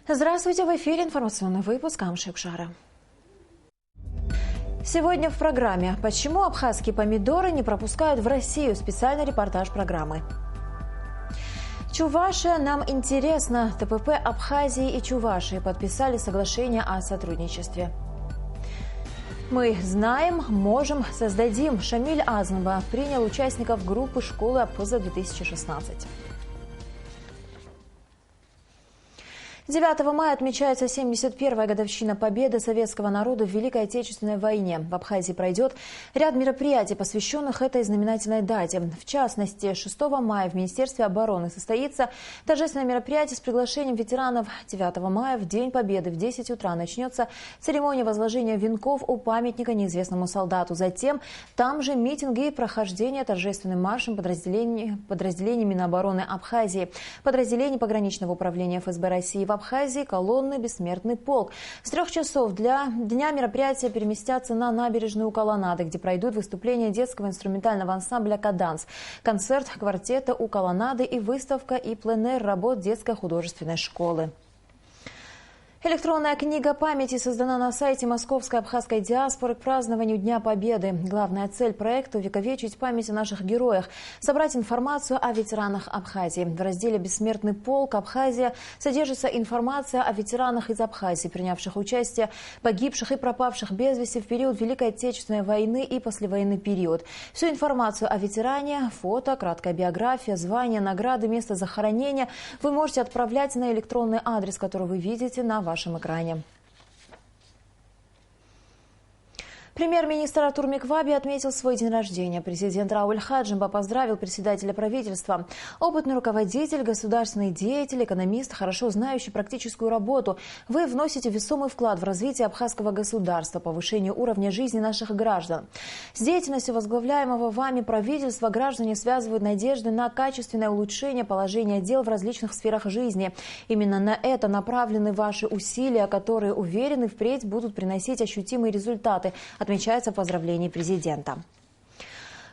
Здравствуйте, в эфире информационный выпуск Амшикшара. Сегодня в программе «Почему абхазские помидоры не пропускают в Россию?» Специальный репортаж программы. Чувашия нам интересно. ТПП Абхазии и Чувашии подписали соглашение о сотрудничестве. Мы знаем, можем, создадим. Шамиль Азмова принял участников группы школы Абхаза-2016. 9 мая отмечается 71-я годовщина победы советского народа в Великой Отечественной войне. В Абхазии пройдет ряд мероприятий, посвященных этой знаменательной дате. В частности, 6 мая в Министерстве обороны состоится торжественное мероприятие с приглашением ветеранов. 9 мая, в День Победы, в 10 утра начнется церемония возложения венков у памятника неизвестному солдату. Затем там же митинги и прохождение торжественным маршем подразделений Минобороны Абхазии, подразделений пограничного управления ФСБ России в Абхазии, колонны «Бессмертный полк». С 3 часов дня мероприятия переместятся на набережную у колоннады, где пройдут выступления детского инструментального ансамбля «Каданс», концерт квартета у колоннады и выставка и пленэр работ детской художественной школы. Электронная книга памяти создана на сайте Московской абхазской диаспоры к празднованию Дня Победы. Главная цель проекта – увековечить память о наших героях, собрать информацию о ветеранах Абхазии. В разделе «Бессмертный полк. Абхазия» содержится информация о ветеранах из Абхазии, принявших участие, погибших и пропавших без вести в период Великой Отечественной войны и послевоенный период. Всю информацию о ветеране, фото, краткая биография, звания, награды, место захоронения вы можете отправлять на электронный адрес, который вы видите на вашем экране. Премьер-министр Артур Микваби отметил свой день рождения. Президент Рауль Хаджимба поздравил председателя правительства. Опытный руководитель, государственный деятель, экономист, хорошо знающий практическую работу. Вы вносите весомый вклад в развитие абхазского государства, повышение уровня жизни наших граждан. С деятельностью возглавляемого вами правительства граждане связывают надежды на качественное улучшение положения дел в различных сферах жизни. Именно на это направлены ваши усилия, которые, уверены, впредь будут приносить ощутимые результаты, отмечается в поздравлении президента.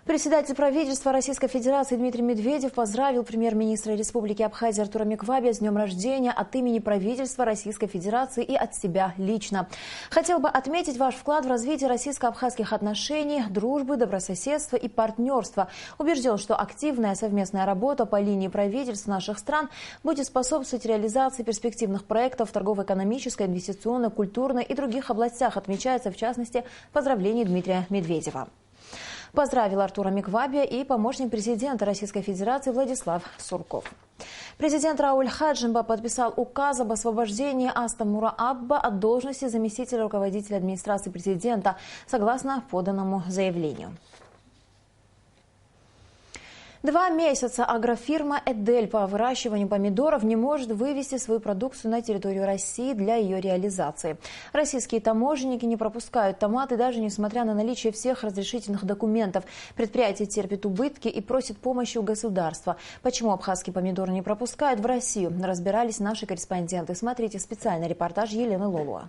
Председатель правительства Российской Федерации Дмитрий Медведев поздравил премьер-министра Республики Абхазия Артура Микваби с днем рождения от имени правительства Российской Федерации и от себя лично. Хотел бы отметить ваш вклад в развитие российско-абхазских отношений, дружбы, добрососедства и партнерства. Убежден, что активная совместная работа по линии правительств наших стран будет способствовать реализации перспективных проектов в торгово-экономической, инвестиционной, культурной и других областях, отмечается в частности поздравление Дмитрия Медведева. Поздравил Артура Микваби и помощник президента Российской Федерации Владислав Сурков. Президент Рауль Хаджимба подписал указ об освобождении Астамура Абба от должности заместителя руководителя администрации президента, согласно поданному заявлению. 2 месяца агрофирма «Эдель» по выращиванию помидоров не может вывести свою продукцию на территорию России для ее реализации. Российские таможенники не пропускают томаты, даже несмотря на наличие всех разрешительных документов. Предприятие терпит убытки и просит помощи у государства. Почему абхазские помидоры не пропускают в Россию, разбирались наши корреспонденты. Смотрите специальный репортаж Елены Лолуа.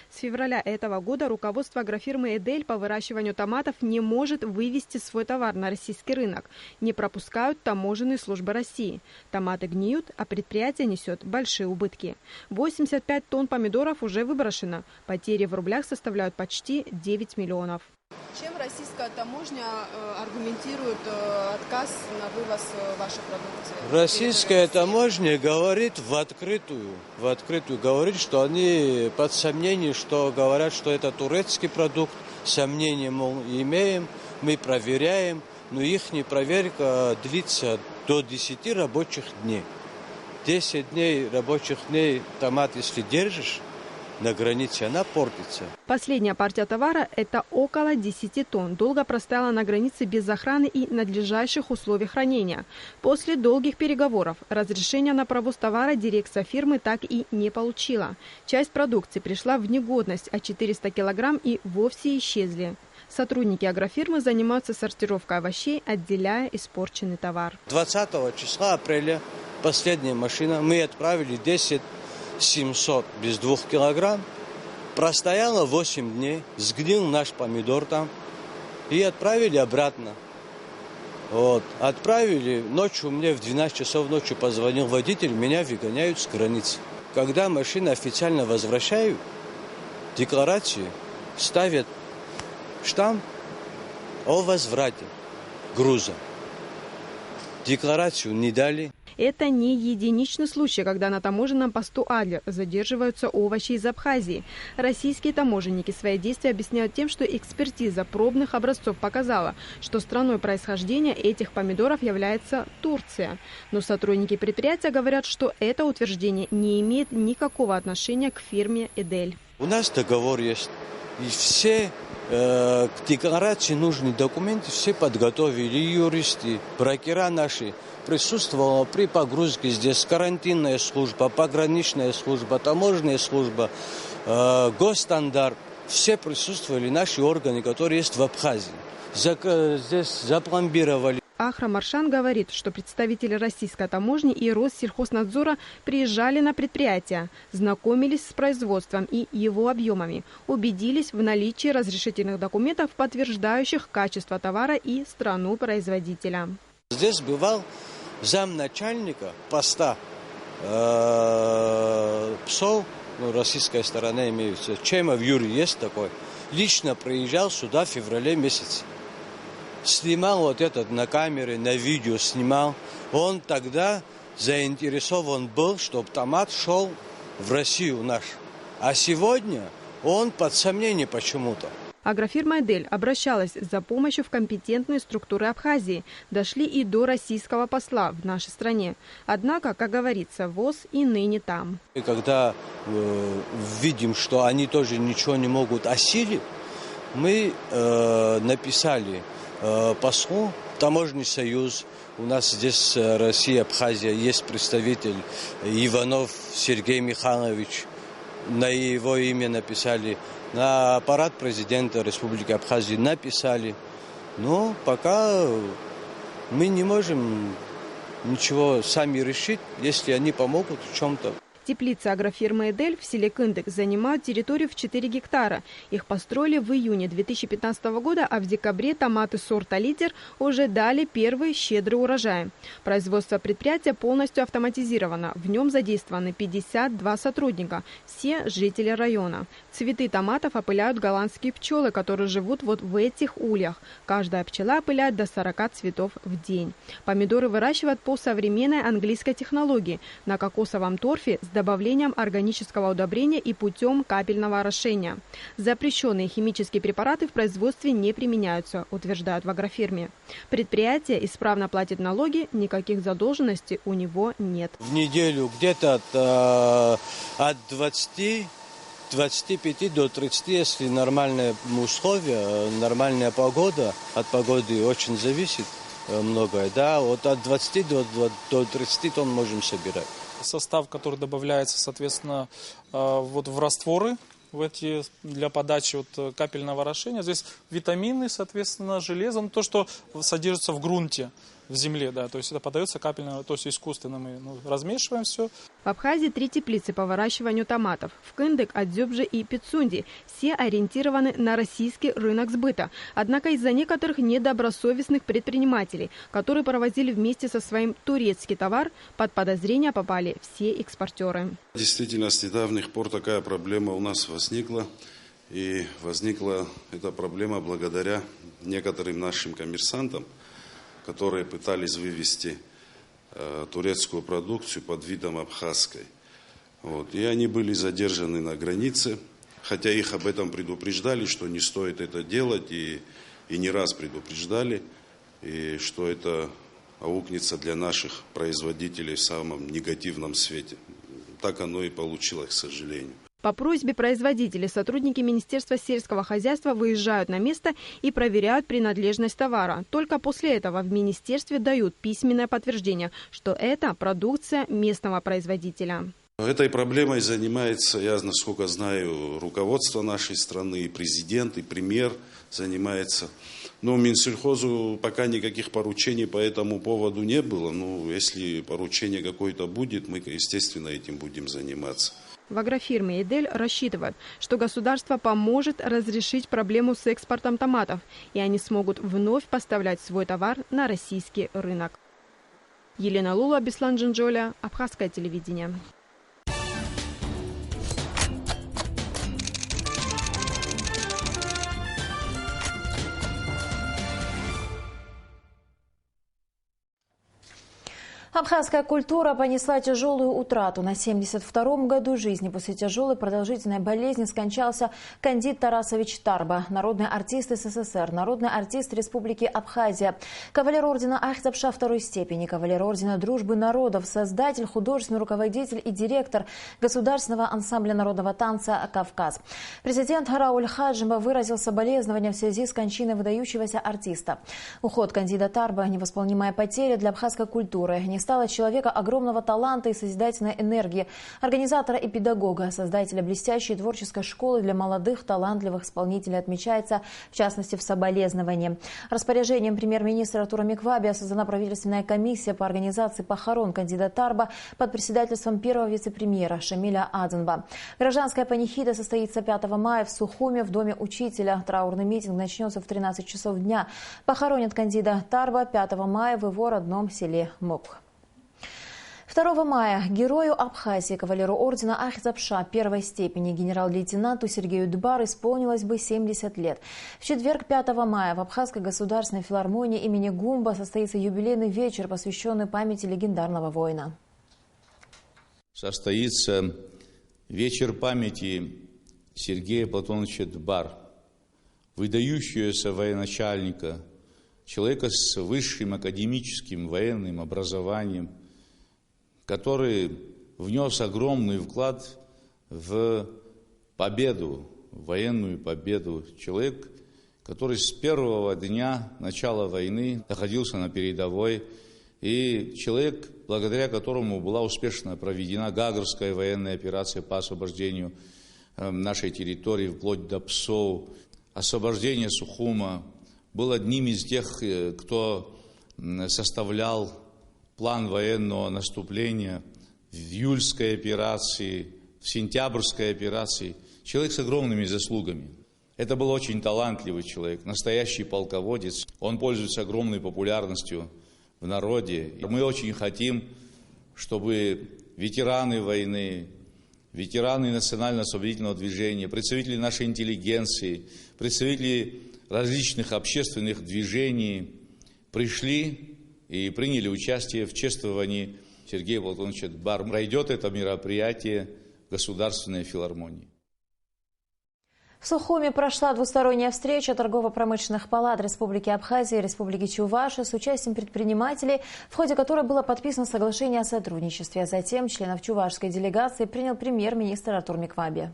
С февраля этого года руководство агрофирмы «Эдель» по выращиванию томатов не может вывести свой товар на российский рынок. Не пропускают таможенные службы России. Томаты гниют, а предприятие несет большие убытки. 85 тонн помидоров уже выброшено. Потери в рублях составляют почти 9 миллионов. Чем российская таможня аргументирует отказ на вывоз вашей продукции? Российская таможня говорит в открытую говорит, что они под сомнением, что говорят, что это турецкий продукт, сомнения, мол, имеем, мы проверяем, но их проверка длится до 10 рабочих дней. 10 дней рабочих дней томат, если держишь на границе, она портится. Последняя партия товара – это около 10 тонн. Долго простояла на границе без охраны и надлежащих условий хранения. После долгих переговоров разрешения на провоз товара дирекция фирмы так и не получила. Часть продукции пришла в негодность, а 400 килограмм и вовсе исчезли. Сотрудники агрофирмы занимаются сортировкой овощей, отделяя испорченный товар. 20 числа апреля последняя машина. Мы отправили 10 700 без 2 килограмм. Простояло 8 дней, сгнил наш помидор там и отправили обратно. Вот. Отправили, ночью мне в 12 часов ночи позвонил водитель, меня выгоняют с границы. Когда машину официально возвращают, декларации ставят штамп о возврате груза. Декларацию не дали. Это не единичный случай, когда на таможенном посту Адлер задерживаются овощи из Абхазии. Российские таможенники свои действия объясняют тем, что экспертиза пробных образцов показала, что страной происхождения этих помидоров является Турция. Но сотрудники предприятия говорят, что это утверждение не имеет никакого отношения к фирме «Эдель». У нас договор есть, и все к декларации нужные документы все подготовили, юристы, брокера наши. Присутствовала при погрузке здесь карантинная служба, пограничная служба, таможенная служба, госстандарт. Все присутствовали наши органы, которые есть в Абхазии. Здесь запломбировали. Ахрам Аршан говорит, что представители российской таможни и Россельхознадзора приезжали на предприятие, знакомились с производством и его объемами, убедились в наличии разрешительных документов, подтверждающих качество товара и страну производителя. Здесь бывал замначальника поста ПСО, российская сторона имеется, Чемов Юрий есть такой, лично приезжал сюда в феврале месяце. Снимал вот этот на камеры, на видео снимал. Он тогда заинтересован был, чтобы томат шел в Россию наш. А сегодня он под сомнение почему-то. Агрофирма «Эдель» обращалась за помощью в компетентные структуры Абхазии. Дошли и до российского посла в нашей стране. Однако, как говорится, ВОЗ и ныне там. И когда видим, что они тоже ничего не могут осилить, мы написали послу, таможенный союз. У нас здесь Россия, Абхазия, есть представитель Иванов Сергей Михайлович. На его имя написали. На аппарат президента Республики Абхазия написали. Но пока мы не можем ничего сами решить, если они помогут в чем-то. Теплицы агрофирмы «Эдель» в селе Кындык занимают территорию в 4 гектара. Их построили в июне 2015 года, а в декабре томаты сорта «Лидер» уже дали первый щедрый урожай. Производство предприятия полностью автоматизировано. В нем задействованы 52 сотрудника, все жители района. Цветы томатов опыляют голландские пчелы, которые живут вот в этих ульях. Каждая пчела опыляет до 40 цветов в день. Помидоры выращивают по современной английской технологии на кокосовом торфе с добавлением органического удобрения и путем капельного орошения. Запрещенные химические препараты в производстве не применяются, утверждают в агрофирме. Предприятие исправно платит налоги, никаких задолженностей у него нет. В неделю где-то от 25 до 30, если нормальные условия, нормальная погода, от погоды очень зависит многое, да, вот от 20 до 30 тонн можем собирать. Состав, который добавляется, соответственно, вот в растворы для подачи капельного орошения. Здесь витамины, соответственно, железо, то, что содержится в грунте, в земле, да, то есть это подается капельно, то есть искусственно мы размешиваем все. В Абхазии 3 теплицы по выращиванию томатов. В Кындык, Адзюбже и Пицунде. Все ориентированы на российский рынок сбыта. Однако из-за некоторых недобросовестных предпринимателей, которые провозили вместе со своим турецкий товар, под подозрение попали все экспортеры. Действительно, с недавних пор такая проблема у нас возникла. И возникла эта проблема благодаря некоторым нашим коммерсантам, которые пытались вывести турецкую продукцию под видом абхазской. Вот. И они были задержаны на границе, хотя их об этом предупреждали, что не стоит это делать, и не раз предупреждали, и что это аукнется для наших производителей в самом негативном свете. Так оно и получилось, к сожалению. По просьбе производителей сотрудники Министерства сельского хозяйства выезжают на место и проверяют принадлежность товара. Только после этого в министерстве дают письменное подтверждение, что это продукция местного производителя. Этой проблемой занимается, я насколько знаю, руководство нашей страны, и президент, и премьер занимается. Но Минсельхозу пока никаких поручений по этому поводу не было. Ну, если поручение какое-то будет, мы, естественно, этим будем заниматься. В агрофирме «Эдель» рассчитывают, что государство поможет разрешить проблему с экспортом томатов, и они смогут вновь поставлять свой товар на российский рынок. Елена Лула, Беслан Джинджоля, Абхазское телевидение. Абхазская культура понесла тяжелую утрату. На 72-м году жизни после тяжелой продолжительной болезни скончался Кандид Тарасович Тарба, народный артист СССР, народный артист Республики Абхазия, кавалер ордена Ахтапша второй степени, кавалер ордена Дружбы народов, создатель, художественный руководитель и директор Государственного ансамбля народного танца «Кавказ». Президент Рауль Хаджима выразил соболезнования в связи с кончиной выдающегося артиста. Уход Кандида Тарба – невосполнимая потеря для абхазской культуры. Не стало человека огромного таланта и созидательной энергии, организатора и педагога, создателя блестящей творческой школы для молодых талантливых исполнителей, отмечается в частности в соболезновании. Распоряжением премьер-министра Артура Микваби создана правительственная комиссия по организации похорон Кандида Тарба под председательством первого вице-премьера Шамиля Адзенба. Гражданская панихида состоится 5 мая в Сухуме в доме учителя. Траурный митинг начнется в 13 часов дня. Похоронят Кандида Тарба 5 мая в его родном селе Мок. 2 мая герою Абхазии, кавалеру ордена Ахтапша первой степени, генерал-лейтенанту Сергею Дбар исполнилось бы 70 лет. В четверг, 5 мая, в Абхазской государственной филармонии имени Гумба состоится юбилейный вечер, посвященный памяти легендарного воина. Состоится вечер памяти Сергея Платоновича Дбар, выдающегося военачальника, человека с высшим академическим военным образованием, который внес огромный вклад в победу, в военную победу. Человек, который с первого дня начала войны находился на передовой, и человек, благодаря которому была успешно проведена Гагрская военная операция по освобождению нашей территории вплоть до Псоу. Освобождение Сухума, был одним из тех, кто составлял план военного наступления в июльской операции, в сентябрьской операции. Человек с огромными заслугами. Это был очень талантливый человек, настоящий полководец. Он пользуется огромной популярностью в народе. И мы очень хотим, чтобы ветераны войны, ветераны национально-освободительного движения, представители нашей интеллигенции, представители различных общественных движений пришли и приняли участие в чествовании Сергея Платоновича Дбар. Пройдет это мероприятие в Государственной филармонии. В Сухуме прошла двусторонняя встреча торгово-промышленных палат Республики Абхазия и Республики Чувашия с участием предпринимателей, в ходе которой было подписано соглашение о сотрудничестве. Затем членов чувашской делегации принял премьер-министр Артур Микваби.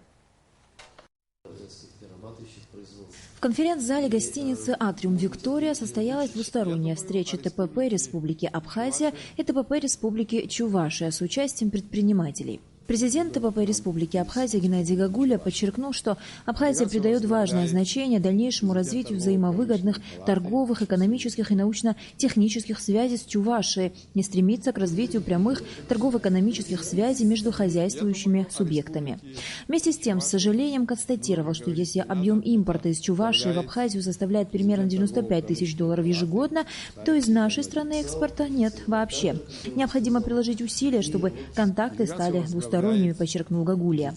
В конференц-зале гостиницы «Атриум Виктория» состоялась двусторонняя встреча ТПП Республики Абхазия и ТПП Республики Чувашия с участием предпринимателей. Президент ТПП Республики Абхазия Геннадий Гагуля подчеркнул, что Абхазия придает важное значение дальнейшему развитию взаимовыгодных торговых, экономических и научно-технических связей с Чувашией, не стремится к развитию прямых торгово-экономических связей между хозяйствующими субъектами. Вместе с тем, с сожалением констатировал, что если объем импорта из Чувашии в Абхазию составляет примерно $95 тысяч ежегодно, то из нашей страны экспорта нет вообще. Необходимо приложить усилия, чтобы контакты стали двусторонними, подчеркнул Гагуля.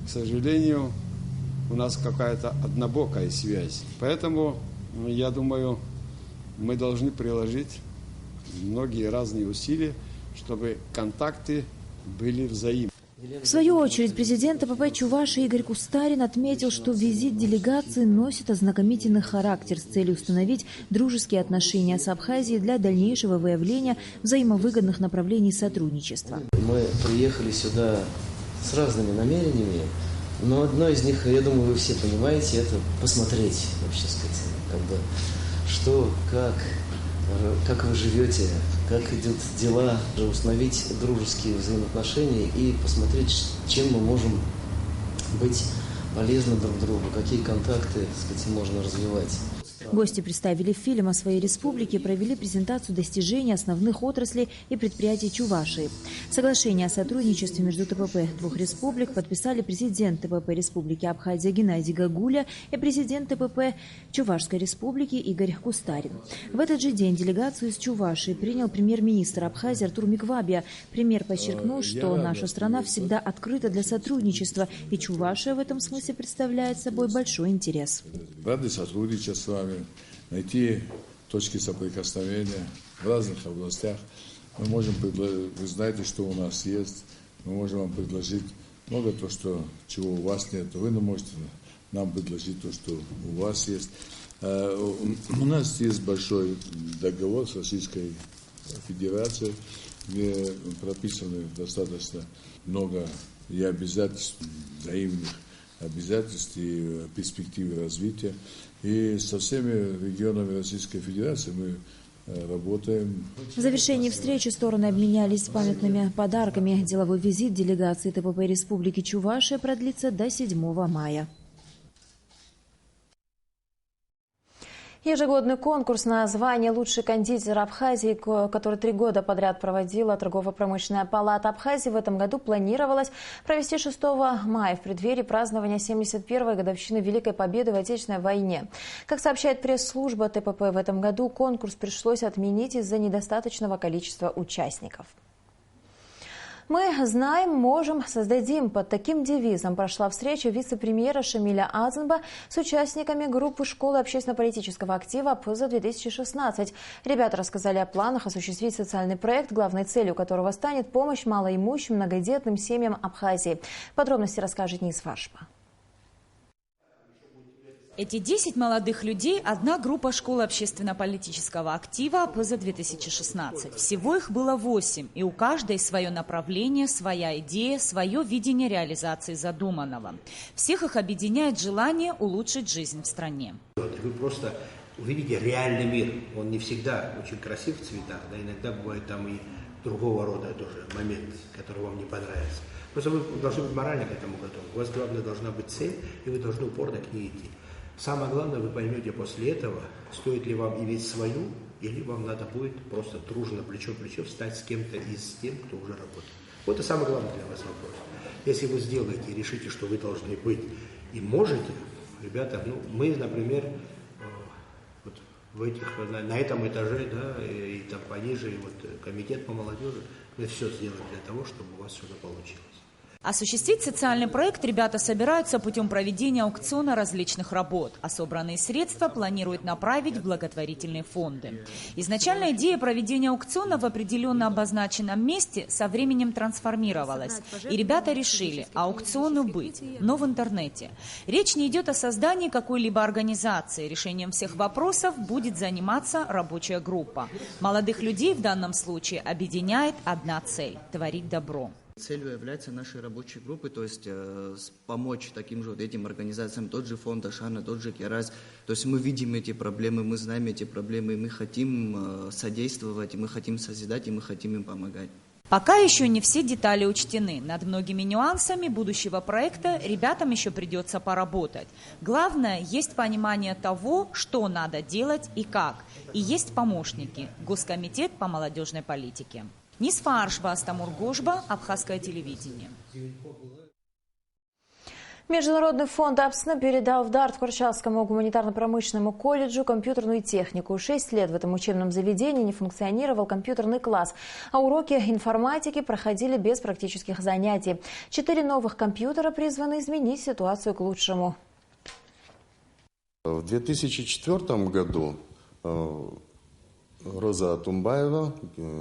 К сожалению, у нас какая-то однобокая связь. Поэтому, я думаю, мы должны приложить многие разные усилия, чтобы контакты были взаимны. В свою очередь, президент ТПП Чувашии Игорь Кустарин отметил, что визит делегации носит ознакомительный характер с целью установить дружеские отношения с Абхазией для дальнейшего выявления взаимовыгодных направлений сотрудничества. Мы приехали сюда с разными намерениями, но одно из них, я думаю, вы все понимаете, это посмотреть, вообще сказать, что, как вы живете, как идут дела, установить дружеские взаимоотношения и посмотреть, чем мы можем быть полезны друг другу, какие контакты, так сказать, можно развивать. Гости представили фильм о своей республике и провели презентацию достижений основных отраслей и предприятий Чувашии. Соглашение о сотрудничестве между ТПП двух республик подписали президент ТПП Республики Абхазия Геннадий Гагуля и президент ТПП Чувашской республики Игорь Кустарин. В этот же день делегацию из Чувашии принял премьер-министр Абхазии Артур Миквабия. Премьер подчеркнул, что наша страна всегда открыта для сотрудничества, и Чувашия в этом смысле представляет собой большой интерес. Рады сотрудничать с вами, найти точки соприкосновения в разных областях. Мы можем вы знаете, что у нас есть. Мы можем вам предложить много то, чего у вас нет. Вы можете нам предложить то, что у вас есть. У нас есть большой договор с Российской Федерацией, где прописаны достаточно много и обязательств, взаимных обязательств и перспективы развития. И со всеми регионами Российской Федерации мы работаем. В завершении встречи стороны обменялись памятными подарками. Деловой визит делегации ТПП Республики Чувашия продлится до 7 мая. Ежегодный конкурс на звание «Лучший кондитер Абхазии», который 3 года подряд проводила Торгово-промышленная палата Абхазии, в этом году планировалось провести 6 мая в преддверии празднования 71-й годовщины Великой Победы в Отечественной войне. Как сообщает пресс-служба ТПП, в этом году конкурс пришлось отменить из-за недостаточного количества участников. «Мы знаем, можем, создадим». Под таким девизом прошла встреча вице-премьера Шамиля Азанба с участниками группы школы общественно-политического актива ПЗ-2016. Ребята рассказали о планах осуществить социальный проект, главной целью которого станет помощь малоимущим многодетным семьям Абхазии. Подробности расскажет Низ Фаршпа. Эти 10 молодых людей – одна группа школы общественно-политического актива ПЗ-2016. Всего их было 8, и у каждой свое направление, своя идея, свое видение реализации задуманного. Всех их объединяет желание улучшить жизнь в стране. Вы просто увидите реальный мир. Он не всегда очень красив в цветах, да, иногда бывает там и другого рода тоже момент, который вам не понравится. Просто вы должны быть морально к этому готовы. У вас, главное, должна быть цель, и вы должны упорно к ней идти. Самое главное, вы поймете после этого, стоит ли вам иметь свою, или вам надо будет просто дружно, плечо в плечо, встать с кем-то из тех, кто уже работает. Вот это самый главный для вас вопрос. Если вы сделаете и решите, что вы должны быть и можете, ребята, мы, например, вот в на этом этаже, да, и там пониже, и вот комитет по молодежи, мы все сделаем для того, чтобы у вас что-то получилось. Осуществить социальный проект ребята собираются путем проведения аукциона различных работ, а собранные средства планируют направить в благотворительные фонды. Изначально идея проведения аукциона в определенно обозначенном месте со временем трансформировалась, и ребята решили аукциону быть, но в интернете. Речь не идет о создании какой-либо организации, решением всех вопросов будет заниматься рабочая группа. Молодых людей в данном случае объединяет одна цель – творить добро. Целью является нашей рабочей группы, то есть помочь таким же вот этим организациям, тот же фонд Ашана, тот же Кераз. То есть мы видим эти проблемы, мы знаем эти проблемы, мы хотим содействовать, мы хотим созидать, и мы хотим им помогать. Пока еще не все детали учтены. Над многими нюансами будущего проекта ребятам еще придется поработать. Главное, есть понимание того, что надо делать и как. И есть помощники – Госкомитет по молодежной политике. Низ Фаршба, Астамур Гошба, Абхазское телевидение. Международный фонд АПСНА передал в дар Тхорчалскому гуманитарно-промышленному колледжу компьютерную технику. 6 лет в этом учебном заведении не функционировал компьютерный класс, а уроки информатики проходили без практических занятий. 4 новых компьютера призваны изменить ситуацию к лучшему. В 2004 году Роза Тумбаева,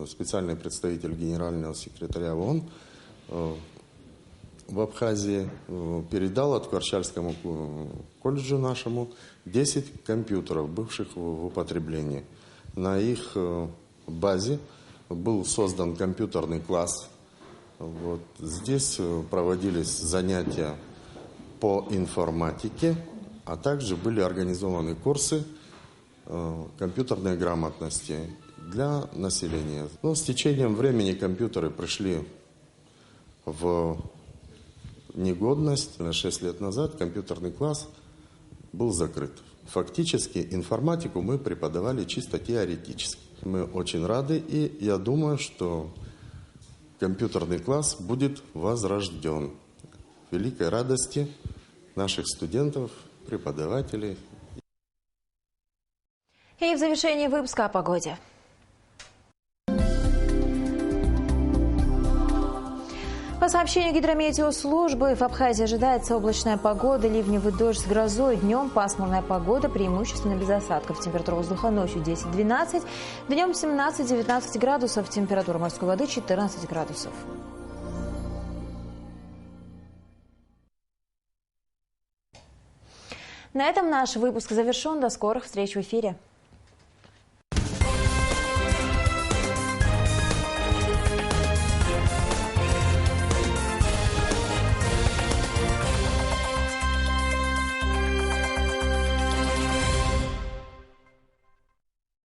специальный представитель генерального секретаря ООН в Абхазии, передала Тхорчальскому колледжу нашему 10 компьютеров, бывших в употреблении. На их базе был создан компьютерный класс. Вот. Здесь проводились занятия по информатике, а также были организованы курсы компьютерной грамотности для населения. Но с течением времени компьютеры пришли в негодность. На 6 лет назад компьютерный класс был закрыт. Фактически информатику мы преподавали чисто теоретически. Мы очень рады, и я думаю, что компьютерный класс будет возрожден. К великой радости наших студентов, преподавателей. И в завершении выпуска о погоде. По сообщению гидрометеослужбы, в Абхазии ожидается облачная погода, ливневый дождь с грозой. Днем пасмурная погода, преимущественно без осадков. Температура воздуха ночью 10-12, днем 17-19 градусов. Температура морской воды 14 градусов. На этом наш выпуск завершен. До скорых встреч в эфире.